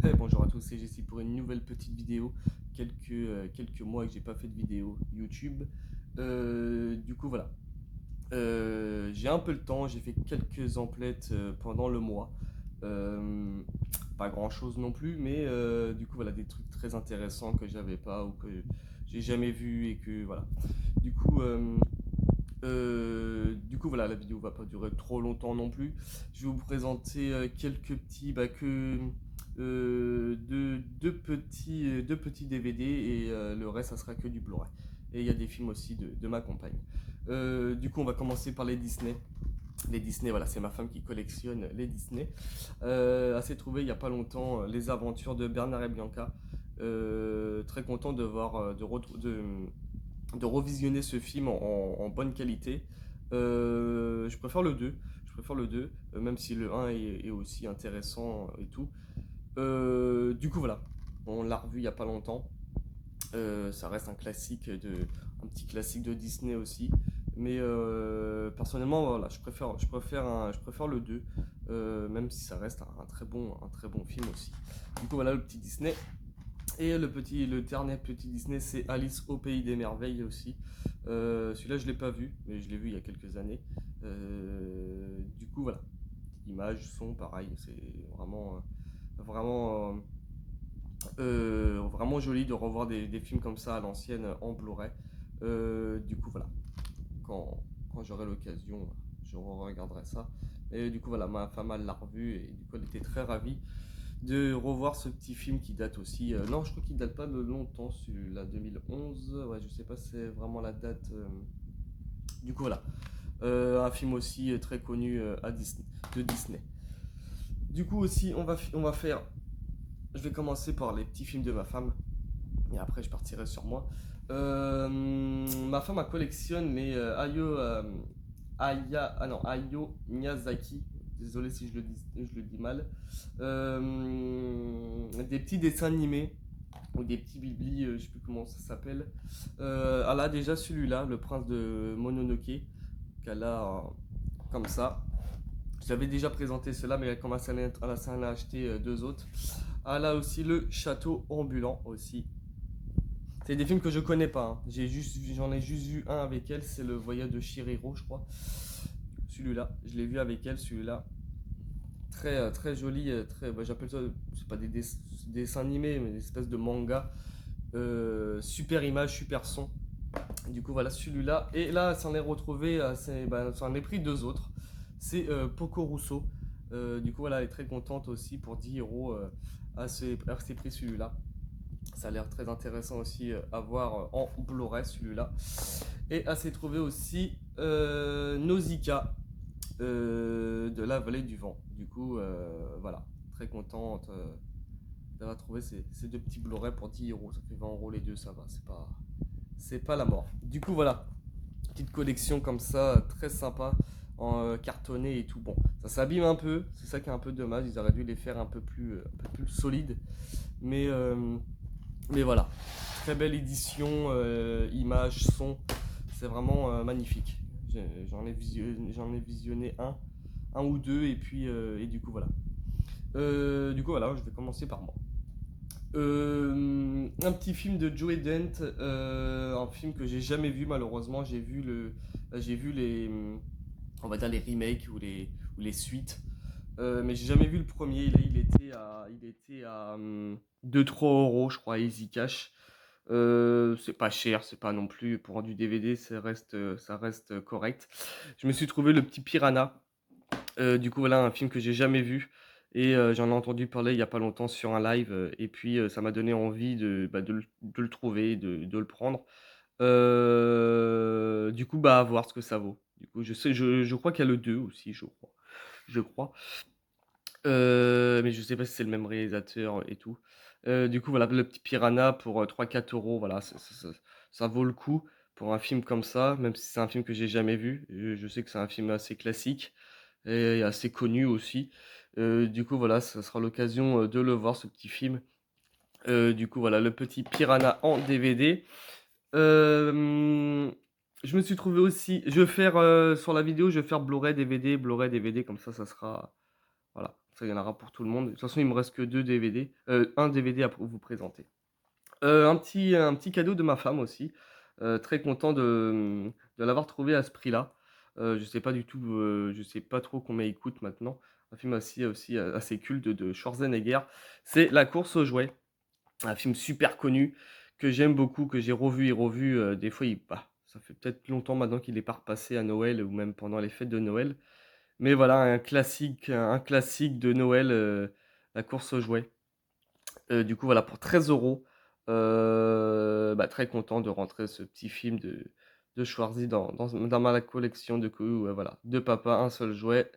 Bonjour à tous, c'est Jessie pour une nouvelle petite vidéo. Quelques mois que j'ai pas fait de vidéo YouTube. Du coup voilà. J'ai un peu le temps, j'ai fait quelques emplettes pendant le mois. Euh, Pas grand chose non plus, mais du coup voilà des trucs très intéressants que j'avais pas ou que j'ai jamais vu et que voilà. Du coup, voilà, la vidéo va pas durer trop longtemps non plus. Je vais vous présenter quelques petits, deux petits DVD et le reste, ça sera que du Blu-ray. Et il y a des films aussi de ma compagne. Du coup, on va commencer par les Disney. Les Disney, voilà, c'est ma femme qui collectionne les Disney. Elle s'est trouvée il y a pas longtemps les aventures de Bernard et Bianca. Très content de voir, de revisionner ce film en bonne qualité. Je préfère le 2. Je préfère le 2, même si le 1 est aussi intéressant et tout. Du coup, voilà. On l'a revu il n'y a pas longtemps. Ça reste un petit classique de Disney aussi. Mais personnellement, voilà, je préfère le 2, même si ça reste un très bon film aussi. Du coup, voilà le petit Disney. Et le dernier petit Disney, c'est Alice au pays des merveilles aussi. Celui-là, je l'ai pas vu, mais je l'ai vu il y a quelques années. Du coup, voilà. Images, son, pareil, c'est vraiment, vraiment joli de revoir des films comme ça à l'ancienne en Blu-ray. Du coup, voilà. Quand j'aurai l'occasion, je regarderai ça. Et du coup, voilà, ma femme elle l'a revu et du coup, elle était très ravie de revoir ce petit film qui date aussi. Non, je crois qu'il date pas de longtemps, celui-là, 2011. Ouais, je sais pas si c'est vraiment la date. Du coup, voilà. Un film aussi très connu de Disney. Du coup, aussi, on va faire. Je vais commencer par les petits films de ma femme. Et après, je partirai sur moi. Ma femme elle collectionne les Hayao Miyazaki. Désolé si je le dis mal. Des petits dessins animés ou des petits biblis, je sais plus comment ça s'appelle. Elle a déjà celui-là, Le Prince de Mononoke, qu'elle a comme ça. J'avais déjà présenté cela, mais elle s'en a acheté deux autres. Elle a aussi le Château ambulant aussi. C'est des films que je connais pas, hein. J'en ai juste vu un avec elle, c'est Le Voyage de Chihiro, je crois. Celui-là, je l'ai vu avec elle, celui-là. Très joli, j'appelle ça, c'est pas des dessins animés, mais des espèces de manga. Super image, super son. Du coup, voilà celui-là. Et là, s'en est retrouvé, s'en est pris deux autres. C'est Poco Rosso. Du coup, voilà, elle est très contente aussi pour 10 euros à ses prix celui-là. Ça a l'air très intéressant aussi à voir en Blu-ray celui-là. Et elle s'est trouvé aussi Nausicaa de la vallée du vent. Du coup, voilà, très contente d'avoir trouvé ces deux petits Blu-ray pour 10 euros. Ça fait 20 euros les deux, ça va, c'est pas la mort. Du coup, voilà, petite collection comme ça, très sympa, en cartonné et tout. Bon, ça s'abîme un peu, c'est ça qui est un peu dommage. Ils auraient dû les faire un peu plus solides. Mais, euh, mais voilà, très belle édition, images, son, c'est vraiment magnifique. J'en ai visionné un ou deux et puis et du coup voilà. Du coup voilà, je vais commencer par moi. Un petit film de Joe Dent, un film que j'ai jamais vu malheureusement. J'ai vu on va dire les remakes ou les suites, mais j'ai jamais vu le premier. Là, il était à 2-3 euros, je crois, Easy Cash. C'est pas cher, c'est pas non plus pour du DVD, ça reste correct. Je me suis trouvé le petit Piranha. Du coup, voilà un film que j'ai jamais vu et j'en ai entendu parler il y a pas longtemps sur un live et puis ça m'a donné envie de le trouver, de le prendre. Du coup, à voir ce que ça vaut. Du coup, je crois qu'il y a le 2 aussi, je crois. Je crois. Mais je sais pas si c'est le même réalisateur et tout. Du coup, voilà, le petit Piranha pour 3-4 euros, voilà, ça vaut le coup pour un film comme ça, même si c'est un film que j'ai jamais vu. Je sais que c'est un film assez classique et assez connu aussi. Du coup, voilà, ça sera l'occasion de le voir, ce petit film. Du coup, voilà, le petit Piranha en DVD. Euh, je me suis trouvé aussi, je vais faire sur la vidéo, je vais faire Blu-ray, DVD, comme ça, ça sera. Voilà. ça y en aura pour tout le monde. De toute façon, il me reste que 2 DVD, un DVD à vous présenter. Un petit cadeau de ma femme aussi. Très content de l'avoir trouvé à ce prix-là. Je sais pas du tout, je sais pas trop combien il coûte maintenant. Un film aussi assez culte de Schwarzenegger. C'est La course aux jouets. Un film super connu que j'aime beaucoup, que j'ai revu et revu. Des fois, ça fait peut-être longtemps maintenant qu'il est pas repassé à Noël ou même pendant les fêtes de Noël. Mais voilà, un classique de Noël, La course aux jouets. Du coup, voilà, pour 13 €, très content de rentrer ce petit film de Schwarzy dans ma collection. Du coup, voilà, 2 papas, un seul jouet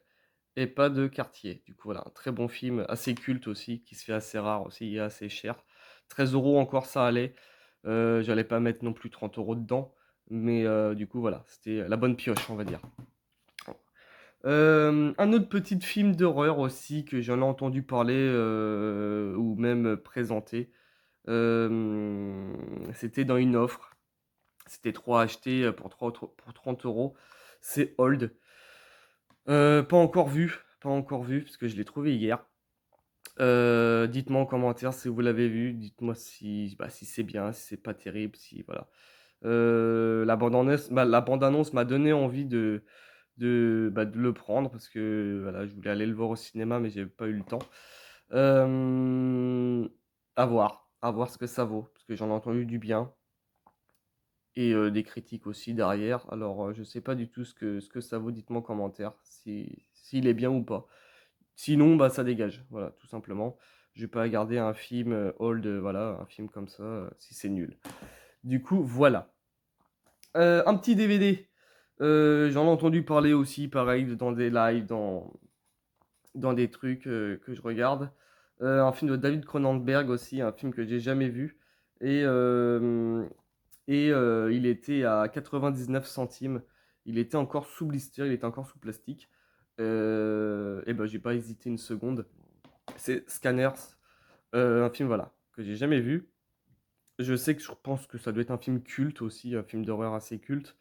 et pas de quartier. Du coup, voilà, un très bon film, assez culte aussi, qui se fait assez rare aussi et assez cher. 13 € encore, ça allait. J'allais pas mettre non plus 30 € dedans, mais du coup, voilà, c'était la bonne pioche, on va dire. Un autre petit film d'horreur aussi que j'en ai entendu parler ou même présenté. C'était dans une offre. C'était 3 achetés pour 30 €. C'est Old. Pas encore vu, parce que je l'ai trouvé hier. Dites-moi en commentaire si vous l'avez vu. Dites-moi si c'est bien, si c'est pas terrible, si voilà. La bande-annonce m'a donné envie de le prendre parce que voilà, je voulais aller le voir au cinéma, mais j'ai pas eu le temps. Euh, à voir ce que ça vaut, parce que j'en ai entendu du bien et des critiques aussi derrière. Alors, je sais pas du tout ce que ça vaut. Dites-moi en commentaire s'il est bien ou pas. Sinon, bah ça dégage. Voilà, tout simplement. Je vais pas garder un film old, voilà, un film comme ça, si c'est nul. Du coup, voilà. Un petit DVD. J'en ai entendu parler aussi, pareil, dans des lives, dans des trucs que je regarde. Un film de David Cronenberg aussi, un film que j'ai jamais vu. Et, il était à 99 centimes. Il était encore sous blister, il était encore sous plastique. Et ben j'ai pas hésité une seconde. C'est Scanners, un film voilà que j'ai jamais vu. Je pense que ça doit être un film culte aussi, un film d'horreur assez culte.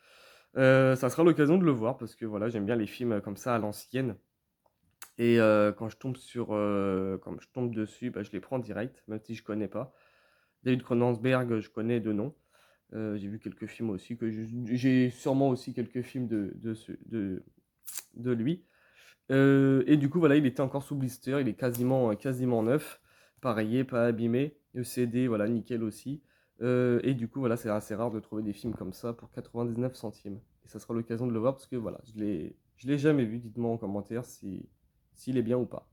Ça sera l'occasion de le voir parce que voilà, j'aime bien les films comme ça à l'ancienne. Et quand je tombe dessus, bah, je les prends direct, même si je connais pas. David Cronenberg, je connais de nom. J'ai vu quelques films aussi, j'ai sûrement aussi quelques films de lui. Et du coup, voilà, il était encore sous blister, il est quasiment neuf. Pareil, pas abîmé. Le CD, voilà, nickel aussi. Et du coup, voilà, c'est assez rare de trouver des films comme ça pour 99 centimes. Et ça sera l'occasion de le voir parce que voilà, je l'ai jamais vu. Dites-moi en commentaire s'il est bien ou pas.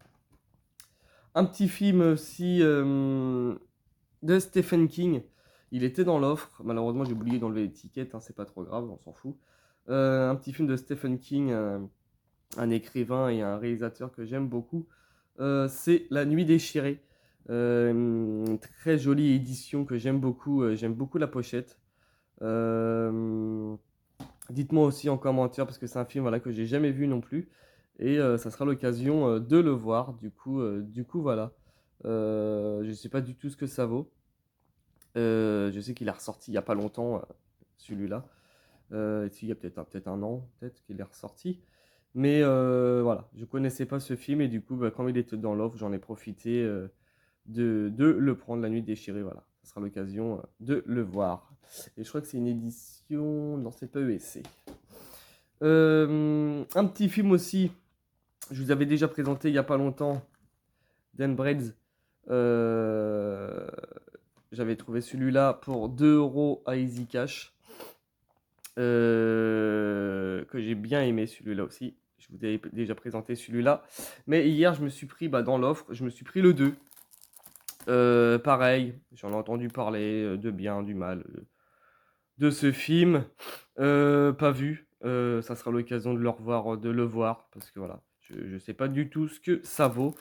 Un petit film aussi de Stephen King. Il était dans l'offre. Malheureusement, j'ai oublié d'enlever l'étiquette, hein, c'est pas trop grave, on s'en fout. Un petit film de Stephen King, un écrivain et un réalisateur que j'aime beaucoup. C'est La Nuit déchirée. Une très jolie édition que j'aime beaucoup. J'aime beaucoup la pochette. Euh, Dites-moi aussi en commentaire parce que c'est un film voilà, que j'ai jamais vu non plus. Et ça sera l'occasion de le voir. Du coup voilà. Je sais pas du tout ce que ça vaut. Je sais qu'il est ressorti il y a pas longtemps, celui-là. Il y a peut-être un an, peut-être qu'il est ressorti. Mais voilà, je connaissais pas ce film et du coup, bah, quand il était dans l'offre, j'en ai profité de le prendre La Nuit déchirée. Voilà, ça sera l'occasion de le voir. Et je crois que c'est une édition, non, c'est pas ESC. Un petit film aussi, je vous avais déjà présenté il y a pas longtemps, Dan Breads. Euh, J'avais trouvé celui-là pour 2 € à Easy Cash. Que j'ai bien aimé celui-là aussi. Je vous avais déjà présenté celui-là. Mais hier, je me suis pris dans l'offre, je me suis pris le 2. Pareil, j'en ai entendu parler de bien, du mal de ce film. Pas vu. Ça sera l'occasion de le revoir, de le voir. Parce que voilà, je sais pas du tout ce que ça vaut.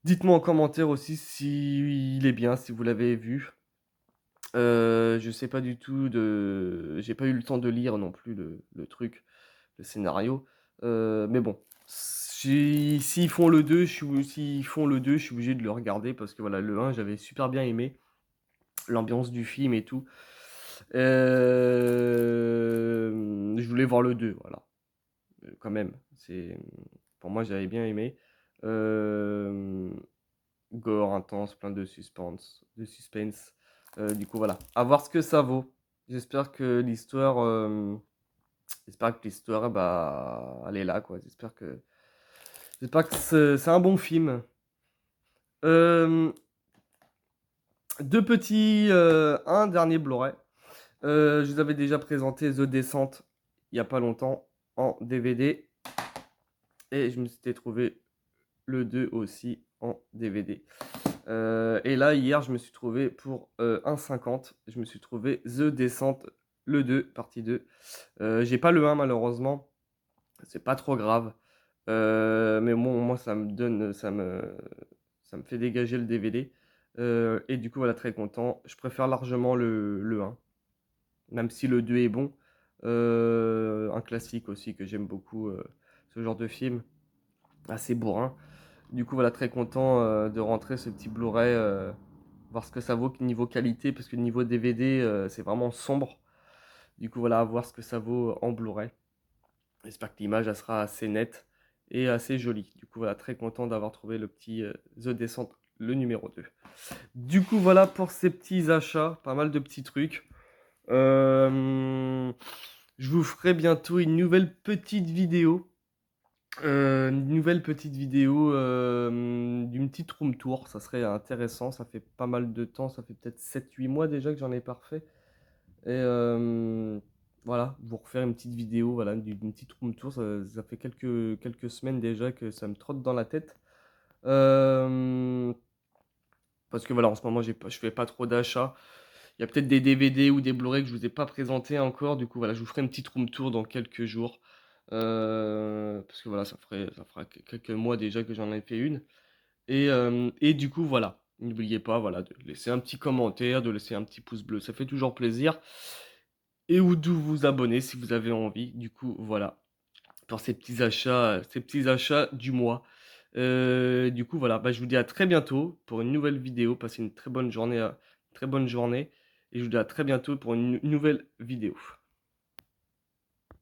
Dites-moi en commentaire aussi s'il est bien, si vous l'avez vu. Je sais pas du tout j'ai pas eu le temps de lire non plus le truc, le scénario. Mais bon, s'ils font le 2, s'ils font le 2, je suis obligé de le regarder parce que voilà, le un j'avais super bien aimé l'ambiance du film et tout. Je voulais voir le 2 voilà. Quand même, pour moi j'avais bien aimé. Gore, intense, plein de suspense. Du coup, voilà, à voir ce que ça vaut. J'espère que l'histoire, bah, elle est là, quoi. J'espère que c'est un bon film. Euh, un dernier Blu-ray. Je vous avais déjà présenté The Descent il y a pas longtemps en DVD et je me suis trouvé le 2 aussi en DVD. Et là, hier, je me suis trouvé pour 1,50. Je me suis trouvé The Descent, le 2, partie 2. J'ai pas le 1 malheureusement. C'est pas trop grave. Mais bon, moi, ça me fait dégager le DVD. Et du coup, voilà, très content. Je préfère largement le 1, même si le 2 est bon. Un classique aussi que j'aime beaucoup, ce genre de film, assez bourrin. Du coup, voilà, très content de rentrer ce petit Blu-ray, voir ce que ça vaut niveau qualité, parce que niveau DVD, c'est vraiment sombre. Du coup, voilà, à voir ce que ça vaut en Blu-ray. J'espère que l'image, elle sera assez nette et assez jolie. Du coup, voilà, très content d'avoir trouvé le petit The Descent, le numéro 2. Du coup, voilà pour ces petits achats, pas mal de petits trucs. Je vous ferai bientôt une nouvelle petite vidéo. D'une petite room tour, ça serait intéressant, ça fait pas mal de temps, ça fait peut-être 7-8 mois déjà que j'en ai pas fait. Et voilà, vous refaire une petite vidéo, voilà, d'une petite room tour, ça fait quelques semaines déjà que ça me trotte dans la tête. Euh, Parce que voilà, en ce moment, je fais pas trop d'achats. Il y a peut-être des DVD ou des Blu-ray que je vous ai pas présentés encore. Du coup, voilà, je vous ferai une petite room tour dans quelques jours. Parce que voilà, ça fera quelques mois déjà que j'en ai fait une. Et du coup, voilà. N'oubliez pas, voilà, de laisser un petit commentaire, de laisser un petit pouce bleu. Ça fait toujours plaisir. Et ou de vous abonner si vous avez envie. Du coup, voilà. Pour ces petits achats du mois. Du coup, voilà. Bah, je vous dis à très bientôt pour une nouvelle vidéo. Passez une très bonne journée. Et je vous dis à très bientôt pour une nouvelle vidéo.